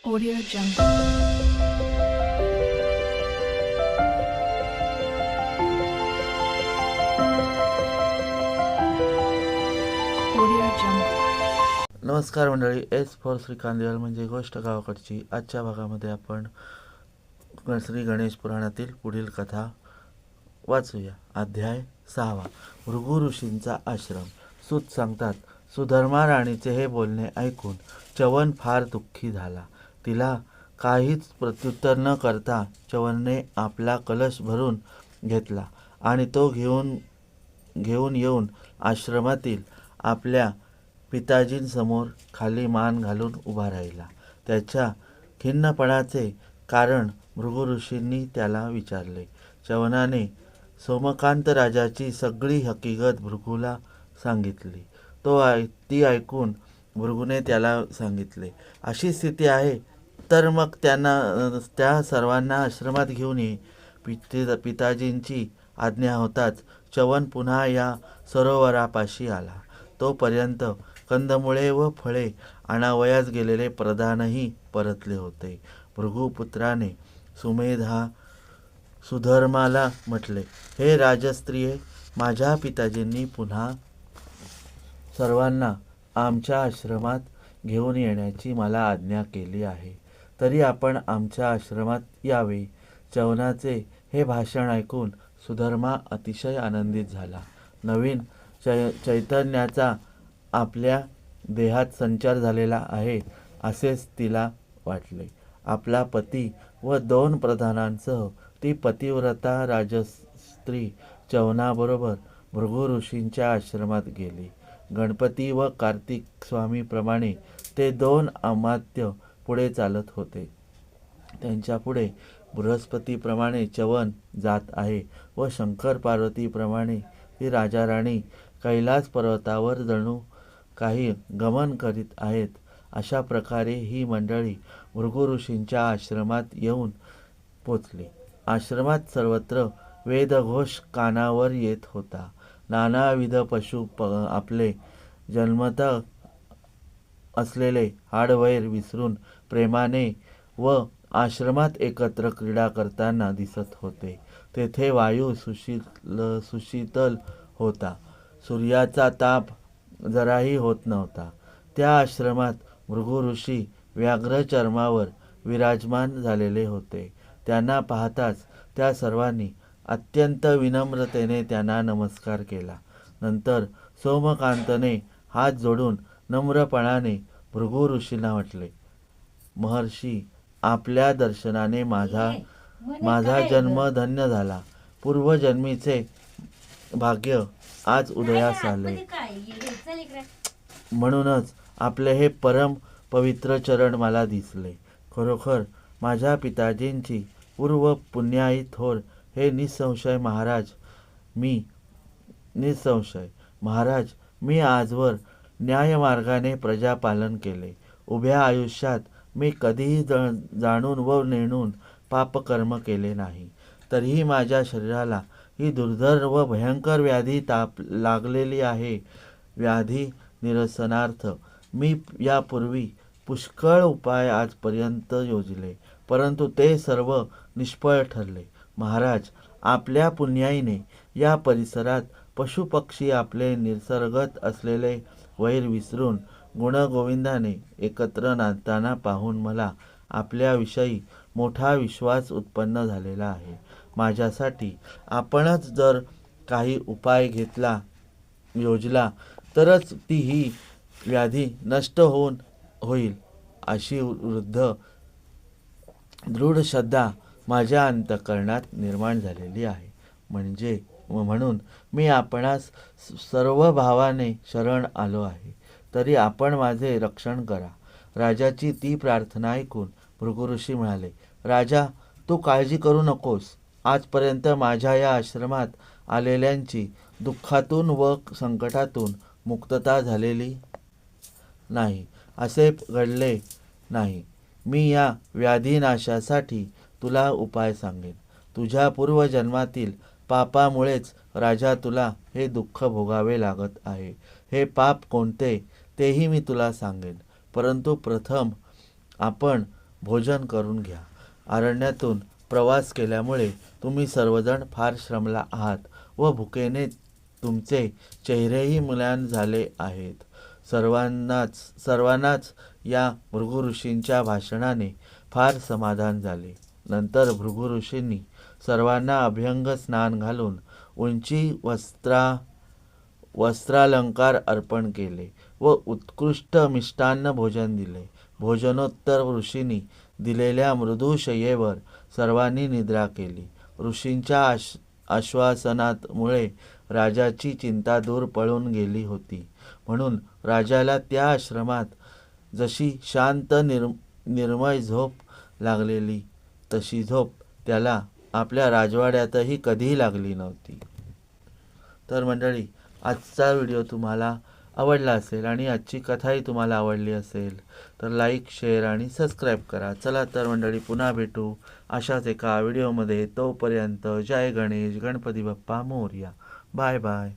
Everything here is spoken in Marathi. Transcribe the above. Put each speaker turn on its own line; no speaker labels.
Audio Jungle. Audio Jungle.
नमस्कार मंडळी, एस फॉर श्री कांदिवल म्हणजे गोष्ट गावाकडची. आजच्या भागामध्ये आपण श्री गणेश पुराणातील पुढील कथा वाचूया. अध्याय 6. भृगु ऋषींचा आश्रम. सूत सांगतात, सुधर्मा राणीचे हे बोलणे ऐकून च्यवन फार दुःखी झाला. तिला काहीच प्रत्युत्तर न करता च्यवनने आपला कलश भरून घेतला आणि तो घेऊन येऊन आश्रमातील आपल्या पिताजींसमोर खाली मान घालून उभा राहिला. त्याच्या खिन्नपणाचे कारण भृगु ऋषींनी त्याला विचारले. च्यवनाने सोमकांत राजाची सगळी हकीकत भृगूला सांगितली. ती ऐकून भृगूने त्याला सांगितले, अशी स्थिती आहे तर मग त्या सर्वांना आश्रमात घेऊन ये. पिताजींची आज्ञा होताच च्यवन पुन्हा या सरोवरापाशी आला. तोपर्यंत कंदमुळे व फळे आणावयास गेलेले प्रधानही परतले होते. भृगुपुत्राने सुधर्माला म्हटले, हे राजस्त्रिये, माझ्या पिताजींनी पुन्हा सर्वांना आमच्या आश्रमात घेऊन येण्याची मला आज्ञा केली आहे, तरी आपण आमच्या आश्रमात यावे. च्यवनाचे हे भाषण ऐकून सुधर्मा अतिशय आनंदित झाला. नवीन चैतन्याचा आपल्या देहात संचार झालेला आहे असेच तिला वाटले. आपला पती व 2 प्रधानांसह ती पतिव्रता राजस्त्री च्यवनाबरोबर भृगु ऋषींच्या आश्रमात गेली. गणपती व कार्तिक स्वामीप्रमाणे ते 2 अमात्य पुढे चालत होते. त्यांच्या पुढे बृहस्पतीप्रमाणे च्यवन जात आहे व शंकर पार्वतीप्रमाणे ती राजा राणी कैलास पर्वतावर जणू काही गमन करीत आहेत. अशा प्रकारे ही मंडळी भृगु ऋषींच्या आश्रमात येऊन पोचली. आश्रमात सर्वत्र वेदघोष कानावर येत होता. नानाविध पशु आपले जन्मत असलेले हाडवैर विसरून प्रेमाने व आश्रमात एकत्र क्रीडा करताना दिसत होते. तेथे वायू सुशीतल होता. सूर्याचा ताप जराही होत नव्हता. त्या आश्रमात भृगु ऋषी व्याघ्र चर्मावर विराजमान झालेले होते. त्यांना पाहताच त्या सर्वांनी अत्यंत विनम्रतेने त्यांना नमस्कार केला. नंतर सोमकांतने हात जोडून नम्रपणाने भृगु ऋषींना म्हटले, महर्षी, आपल्या दर्शनाने माझा जन्म धन्य झाला. पूर्वजन्मीचे भाग्य आज उदयास आले. म्हणूनच आपले हे परम पवित्र चरण मला दिसले. खरोखर माझ्या पिताजींची पूर्व पुण्याई थोर हे निसंशय महाराज, मी आजवर न्यायमार्गाने प्रजापालन केले. उभ्या आयुष्यात मी कधीही जाणून व नेणून पापकर्म केले नाही. तरीही माझ्या शरीराला ही दुर्धर व भयंकर व्याधी लागलेली आहे. व्याधी निरसनार्थ मी यापूर्वी पुष्कळ उपाय आजपर्यंत योजले, परंतु ते सर्व निष्फळ ठरले. महाराज, आपल्या पुण्याईने या परिसरात पशुपक्षी आपले निसर्गत असलेले वैर विसरून गुणगोविंदाने एकत्र नांदताना पाहून मला आपल्याविषयी मोठा विश्वास उत्पन्न झालेला आहे. माझ्यासाठी आपणच जर काही उपाय योजला तरच ही व्याधी नष्ट होईल अशी दृढ श्रद्धा माझ्या अंतःकरणात निर्माण झालेली आहे. म्हणून मी आपणास सर्व भावाने शरण आलो आहे, तरी आपण माझे रक्षण करा. राजाची ती प्रार्थना ऐकून भृगु ऋषी म्हणाले, राजा, तू काळजी करू नकोस. आजपर्यंत माझ्या या आश्रमात आलेल्यांची दुःखातून व संकटातून मुक्तता झालेली नाही, असे घडले नाही. मी या व्याधीनाशासाठी तुला उपाय सांगेन. तुझ्या पूर्वजन्मातील पापामुळेच राजा तुला हे दुःख भोगावे लागत आहे. हे पाप कोणते तेही मी तुला सांगेन, परंतु प्रथम आपण भोजन करून घ्या. अरण्यातून प्रवास केल्यामुळे तुम्ही सर्वजण फार श्रमला आहात व भुकेने तुमचे चेहरेही म्लान झाले आहेत. सर्वांनाच या भृगु ऋषींच्या भाषणाने फार समाधान झाले. नंतर भृगु ऋषींनी सर्वांना अभ्यंग स्नान घालून उंची वस्त्रालंकार अर्पण केले व उत्कृष्ट मिष्टान्न भोजन दिले. भोजनोत्तर ऋषींनी दिलेल्या मृदू शय्येवर सर्वांनी निद्रा केली. ऋषींच्या आश्वासनामुळे राजाची चिंता दूर पळून गेली होती. म्हणून राजाला त्या आश्रमात जशी शांत निर्मळ झोप लागलेली तशी झोप त्याला आपल्या राजवाड्यातही कधीही लागली नव्हती. तर मंडळी, आजचा व्हिडिओ तुम्हाला आवडला असेल आणि आजची कथाही तुम्हाला आवडली असेल तर लाईक, शेअर आणि सबस्क्राईब करा. चला तर मंडळी, पुन्हा भेटू अशाच एका व्हिडिओमध्ये. तोपर्यंत जय गणेश, गणपती बाप्पा मोरया. Bye bye.